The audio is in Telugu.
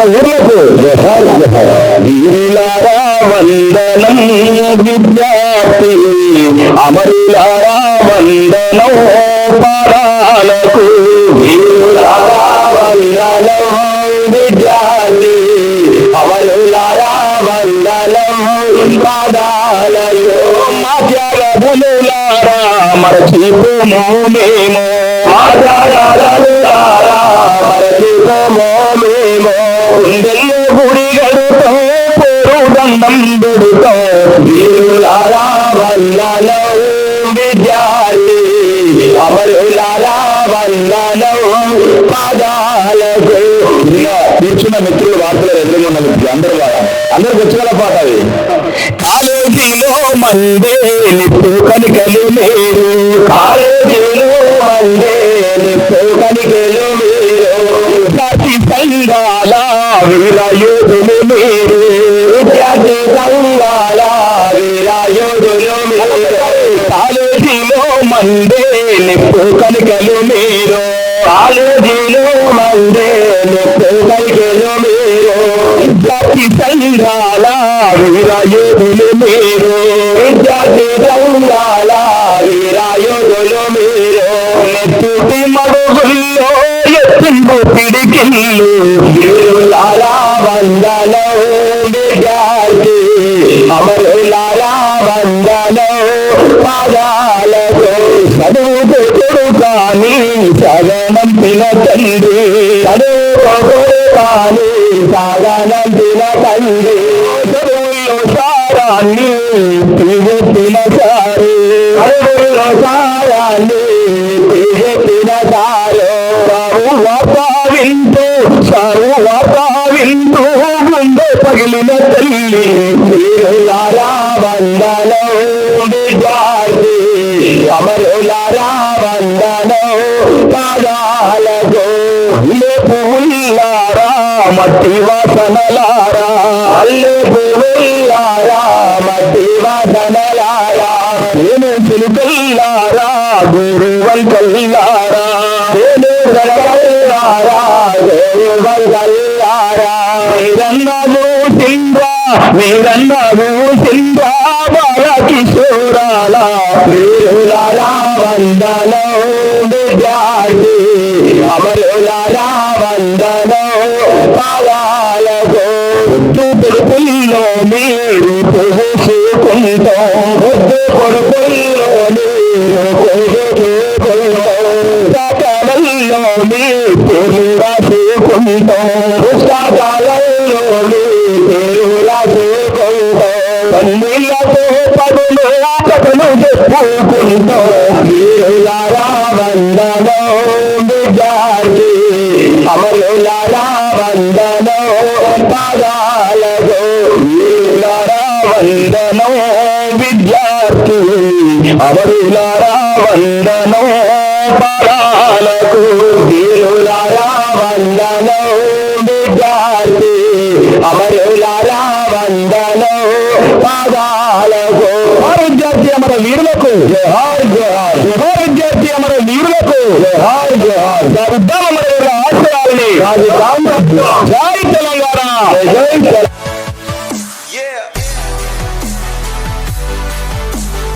ఊర్లకు వీరులారా వందనం విద్యార్థి అమరులారా వందనం పాదాలకు వీరులారా వందనం విద్యార్థి అమరులారా వందనం పాదాలకు మా త్యాగములారా మరచిపోము మేము మరచిపోము మేము గుండెల్లో గుడిగడుతో దండం పెడుతో వీరులారా వందనం విద్యార్థి అమరులారా వందనం పాదాలకు కూర్చున్న మిత్రులు వార్తలు ఎదురుకున్న మిత్రులు అందరికి వచ్చగల పాట అది. కాలేజీలో మండే నిప్పు కనికలు మీరు కాలేజీలో మండే నిప్పు కనికలు మీరు విద్యార్థి సంఘాల వీరయోధులు మీరు విద్యార్థి సంఘాల వీరయోధులు మీరు కాలేజీలో మండే నిప్పు కనికలు మీరు కాలేజీలో మండే నిప్పు కనికలు మీరు విద్యార్థి సంఘాల వీరయోధులు మీరు విద్యార్థి సంఘాల వీరయోధులు మీరు నెత్తుటి మడుగుల్లో ఎత్తింపు పిడికిళ్ళు వీరులారా వందనం విద్యార్థి అమరులారా వందనం పాదాలకు చదువుకు కొడుకాని సగనంపిన తండ్రి చదువుకు కానీ సాగనంపిన తండ్రి చదువుల్లో సారాన్ని తిరిగిన సారు చదువుల్లో సారాన్ని తిరిగిన సారు వార్త వింటూ వార్త వింటూ గుండె పగిలిన తల్లి వీరులారా వందనం విద్యార్థి అమరులారా వందనం పాదాలకు పువ్వులారా మట్టి వాసనలారా అల్లె పువ్వులారా మట్టి వాసనలారా నేను చిలుకల్లారా గురువంకల్లారా నేను గలగల్లారా గురువంకల్లారా వీరన్నగు సింద్రా బాల కిశోరాల వీరులారా వందనం విద్యార్థి అమరులారా వందనం పాదాలకు కొడుకుల్లో మీరు పూసుకుంటాం కొడుకుల్లో మీరు పూసుకుంటాం సకలలో మీ పేరు రాసుకుంటాం పుస్తకాలలో మీ పేరు రాసుకుంటాం కన్నీళ్లతో పదులు కథలు చెప్పుకుంటాం వీరులారా వందనం విద్యార్థి అమరులారా వందనం పాదాలకు వీరులారా వందనం విద్యార్థి అమరులారా వందనం పాదాలకు వీరులారా వందనం విద్యార్థి అమరులారా వందనం పాదాలకు విద్యార్థి అమర వీరులకు జోహార్ జోహార్ విద్యార్థి అమర వీరులకు జోహార్ జోహార్ ఉద్యమ ఆశయాలని జై తెలంగాణ జై